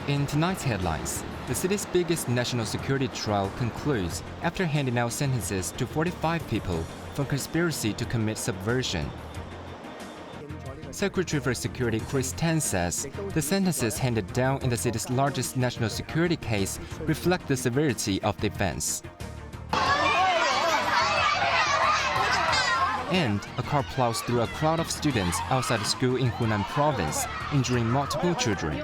In tonight's headlines, the city's biggest national security trial concludes after handing out sentences to 45 people for conspiracy to commit subversion. Secretary for Security Chris Tang says the sentences handed down in the city's largest national security case reflect the severity of the offence. And a car ploughs through a crowd of students outside a school in Hunan province, injuring multiple children.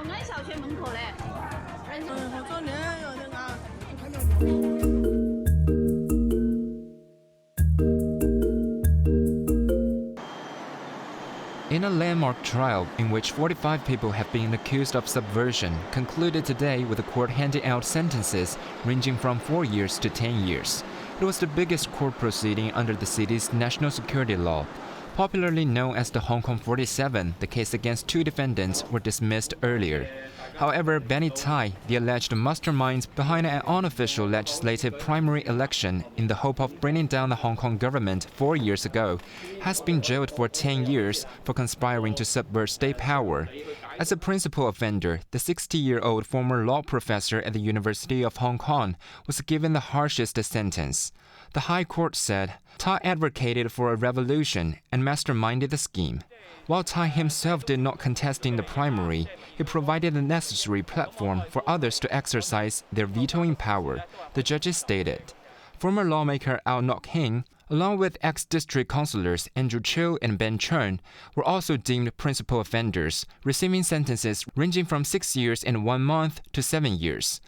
In a landmark trial in which 45 people have been accused of subversion, concluded today with the court handing out sentences ranging from 4 years to 10 years. It was the biggest court proceeding under the city's national security law. Popularly known as the Hong Kong 47, the case against 2 defendants were dismissed earlier. However, Benny Tai, the alleged mastermind behind an unofficial legislative primary election in the hope of bringing down the Hong Kong government 4 years ago, has been jailed for 10 years for conspiring to subvert state power. As a principal offender, the 60-year-old former law professor at the University of Hong Kong was given the harshest sentence. The High Court said Tai advocated for a revolution and masterminded the scheme. While Tai himself did not contest in the primary, he provided the necessary platform for others to exercise their vetoing power, the judges stated. Former lawmaker Au Nok Hing, along with ex-district councillors Andrew Chiu and Ben Chern, were also deemed principal offenders, receiving sentences ranging from 6 years and 1 month to 7 years.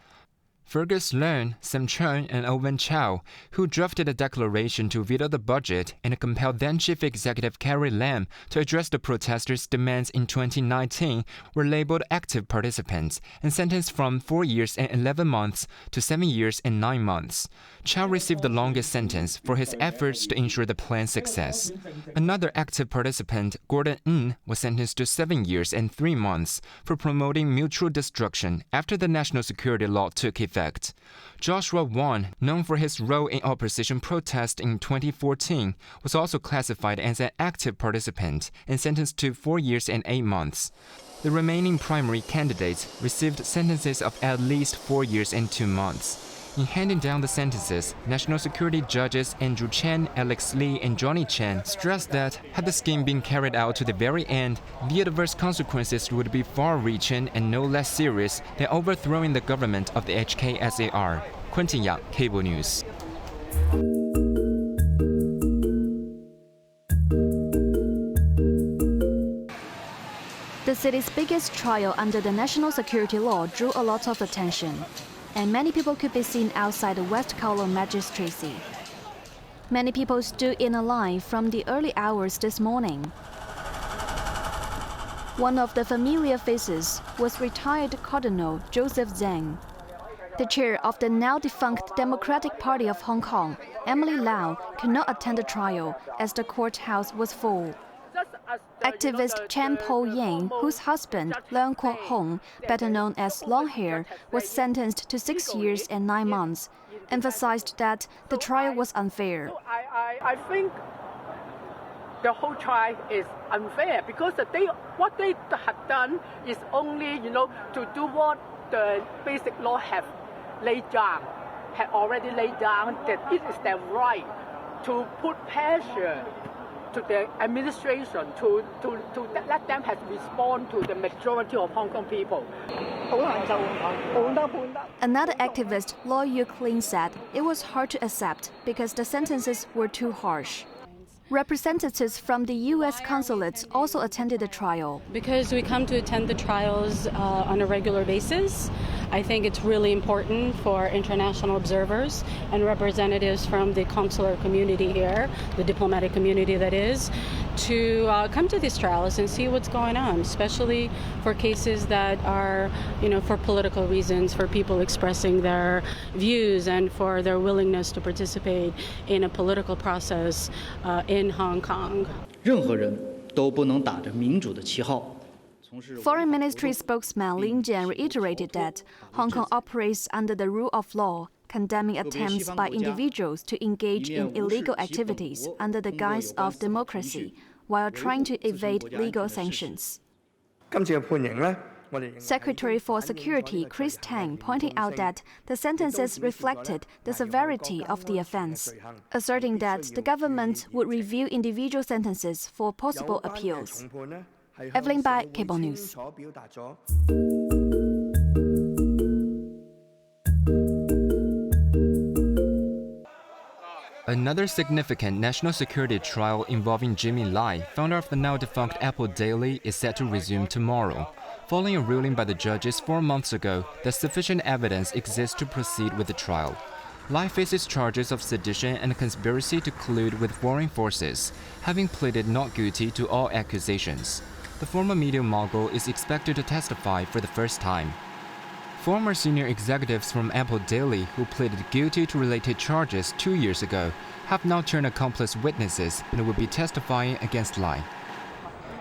Fergus Leung, Sam Chun, and Owen Chow, who drafted a declaration to veto the budget and compelled then-Chief Executive Carrie Lam to address the protesters' demands in 2019, were labeled active participants and sentenced from 4 years and 11 months to 7 years and 9 months. Chow received the longest sentence for his efforts to ensure the plan's success. Another active participant, Gordon Ng, was sentenced to 7 years and 3 months for promoting mutual destruction after the national security law took effect. Joshua Wong, known for his role in opposition protests in 2014, was also classified as an active participant and sentenced to 4 years and 8 months. The remaining primary candidates received sentences of at least 4 years and 2 months. In handing down the sentences, national security judges Andrew Chen, Alex Lee, and Johnny Chen stressed that, had the scheme been carried out to the very end, the adverse consequences would be far-reaching and no less serious than overthrowing the government of the HKSAR. Quentin Yang, Cable News. The city's biggest trial under the national security law drew a lot of attention, and many people could be seen outside the West Kowloon Magistracy. Many people stood in a line from the early hours this morning. One of the familiar faces was retired Cardinal Joseph Zhang. The chair of the now-defunct Democratic Party of Hong Kong, Emily Lau, could not attend the trial as the courthouse was full. Activist Chan Po-Ying, whose husband, Leung Kwok-hong, better known as Longhair, was sentenced to 6 years and 9 months, emphasized that the trial was unfair. I think the whole trial is unfair because what they have done is only, to do what the basic law had already laid down, that it is their right to put pressure to the administration to let them respond to the majority of Hong Kong people. Another activist, Law Yuk Lin, said it was hard to accept because the sentences were too harsh. Representatives from the U.S. consulates also attended the trial. Because we come to attend the trials on a regular basis, I think it's really important for international observers and representatives from the consular community here, the diplomatic community that is, to come to these trials and see what's going on, especially for cases that are, for political reasons, for people expressing their views and for their willingness to participate in a political process in Hong Kong. 任何人都不能打着民主的旗号 Foreign Ministry spokesman Lin Jian reiterated that Hong Kong operates under the rule of law, condemning attempts by individuals to engage in illegal activities under the guise of democracy, while trying to evade legal sanctions. 今次嘅判刑呢， Secretary for Security Chris Tang pointing out that the sentences reflected the severity of the offence, asserting that the government would review individual sentences for possible appeals. Evelyn Bai, Cable News. Another significant national security trial involving Jimmy Lai, founder of the now-defunct Apple Daily, is set to resume tomorrow. Following a ruling by the judges 4 months ago that sufficient evidence exists to proceed with the trial. Lai faces charges of sedition and conspiracy to collude with foreign forces, having pleaded not guilty to all accusations. The former media mogul is expected to testify for the first time. Former senior executives from Apple Daily who pleaded guilty to related charges 2 years ago have now turned accomplice witnesses and will be testifying against Lai.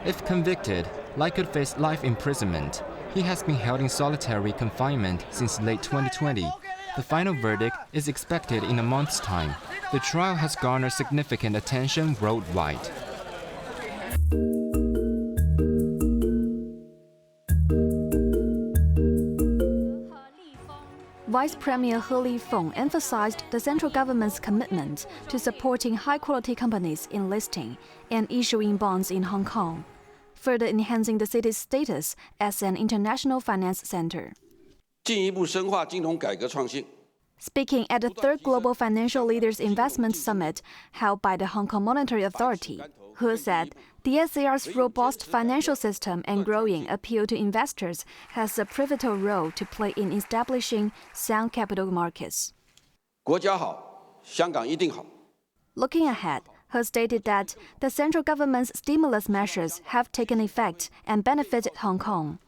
If convicted, Lai could face life imprisonment. He has been held in solitary confinement since late 2020. The final verdict is expected in a month's time. The trial has garnered significant attention worldwide. Vice Premier He Lifeng emphasized the central government's commitment to supporting high-quality companies in listing and issuing bonds in Hong Kong, further enhancing the city's status as an international finance center. 进一步深化金融改革创新。 Speaking at the third Global Financial Leaders Investment Summit held by the Hong Kong Monetary Authority, He said the SAR's robust financial system and growing appeal to investors has a pivotal role to play in establishing sound capital markets. 国家好，香港一定好。 Looking ahead, He stated that the central government's stimulus measures have taken effect and benefited Hong Kong.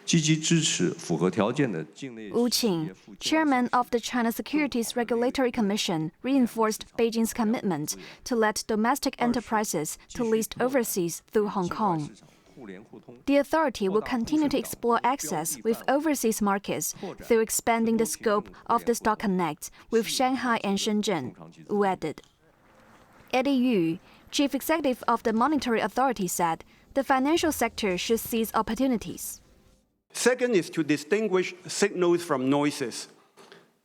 积极支持符合条件的境内。 Wu Qing, chairman of the China Securities Regulatory Commission, reinforced Beijing's commitment to let domestic enterprises to list overseas through Hong Kong. The authority will continue to explore access with overseas markets through expanding the scope of the Stock Connect with Shanghai and Shenzhen, Wu added. Eddie Yu, chief executive of the Monetary Authority, said the financial sector should seize opportunities. Second is to distinguish signals from noises,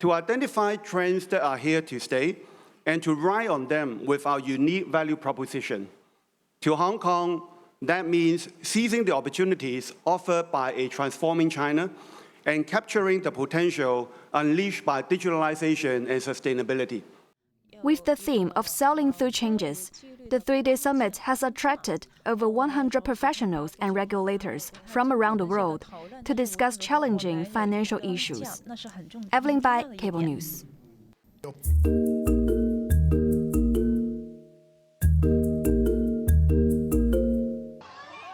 to identify trends that are here to stay, and to ride on them with our unique value proposition. To Hong Kong, that means seizing the opportunities offered by a transforming China and capturing the potential unleashed by digitalization and sustainability. With the theme of selling through changes, the three-day summit has attracted over 100 professionals and regulators from around the world to discuss challenging financial issues. Evelyn Bai, Cable News.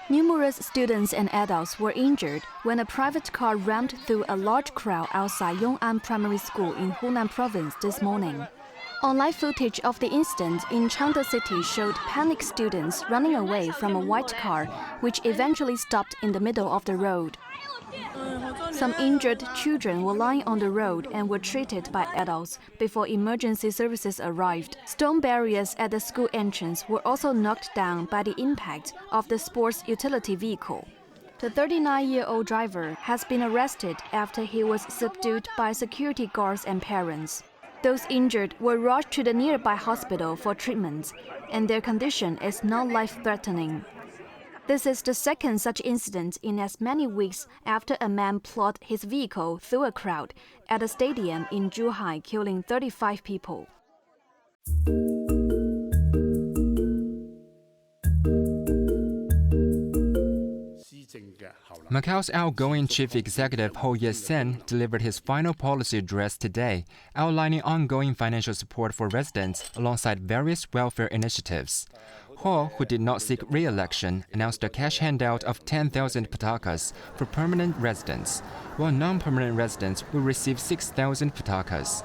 Numerous students and adults were injured when a private car rammed through a large crowd outside Yong'an Primary School in Hunan Province this morning. Online footage of the incident in Chengde City showed panicked students running away from a white car, which eventually stopped in the middle of the road. Some injured children were lying on the road and were treated by adults before emergency services arrived. Stone barriers at the school entrance were also knocked down by the impact of the sports utility vehicle. The 39-year-old driver has been arrested after he was subdued by security guards and parents. Those injured were rushed to the nearby hospital for treatment, and their condition is not life-threatening. This is the second such incident in as many weeks after a man plowed his vehicle through a crowd at a stadium in Zhuhai, killing 35 people. Macau's outgoing chief executive HOYIBC delivered his final policy address today, outlining ongoing financial support for residents alongside various welfare initiatives. Ho, who did not seek re-election, announced a cash handout of 10,000 patakas for permanent residents, while non-permanent residents will receive 6,000 patakas.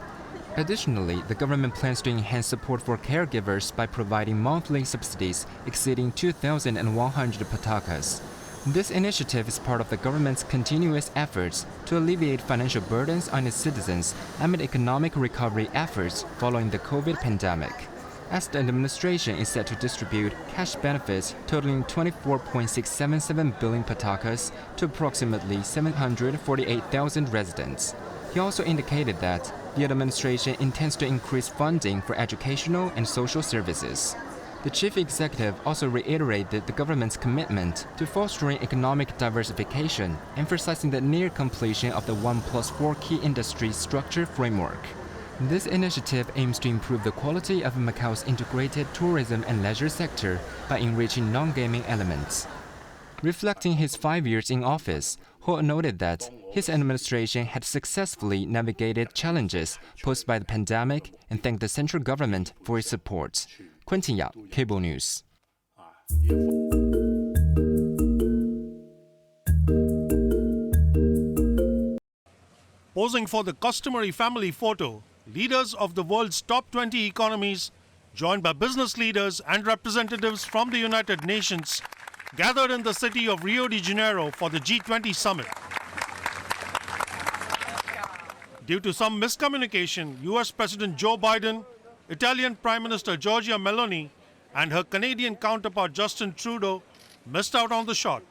Additionally, the government plans to enhance support for caregivers by providing monthly subsidies exceeding 2,100 patakas. This initiative is part of the government's continuous efforts to alleviate financial burdens on its citizens amid economic recovery efforts following the COVID pandemic. as the administration is set to distribute cash benefits totaling 24.677 billion patakas to approximately 748,000 residents. He also indicated that the administration intends to increase funding for educational and social services. The chief executive also reiterated the government's commitment to fostering economic diversification, emphasizing the near completion of the 1+4 key industry structure framework. This initiative aims to improve the quality of Macau's integrated tourism and leisure sector by enriching non-gaming elements. Reflecting his 5 years in office, Ho noted that his administration had successfully navigated challenges posed by the pandemic and thanked the central government for its support. Quentin Ya, Cable News. Posing for the customary family photo, leaders of the world's top 20 economies, joined by business leaders and representatives from the United Nations, gathered in the city of Rio de Janeiro for the G20 summit. Due to some miscommunication, US President Joe Biden, Italian Prime Minister Giorgia Meloni, and her Canadian counterpart Justin Trudeau missed out on the shot.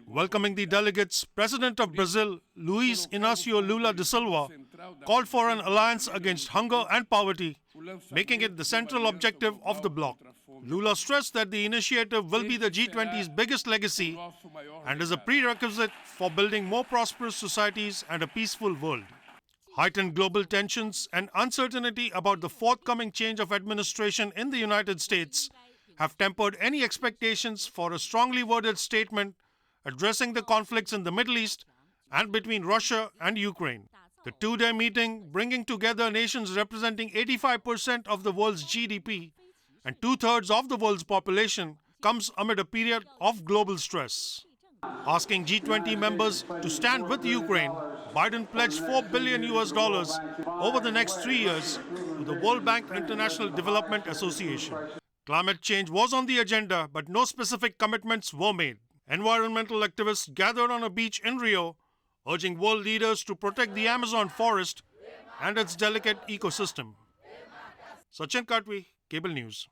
Welcoming the delegates, President of Brazil, Luiz Inácio Lula da Silva, called for an alliance against hunger and poverty, making it the central objective of the bloc. Lula stressed that the initiative will be the G20's biggest legacy and is a prerequisite for building more prosperous societies and a peaceful world. Heightened global tensions and uncertainty about the forthcoming change of administration in the United States have tempered any expectations for a strongly worded statement addressing the conflicts in the Middle East and between Russia and Ukraine. The two-day meeting, bringing together nations representing 85% of the world's GDP and 2/3 of the world's population, comes amid a period of global stress. Asking G20 members to stand with Ukraine, Biden pledged $4 billion over the next 3 years to the World Bank International Development Association. Climate change was on the agenda, but no specific commitments were made. Environmental activists gathered on a beach in Rio, urging world leaders to protect the Amazon forest and its delicate ecosystem. Sachin Katwi, Cable News.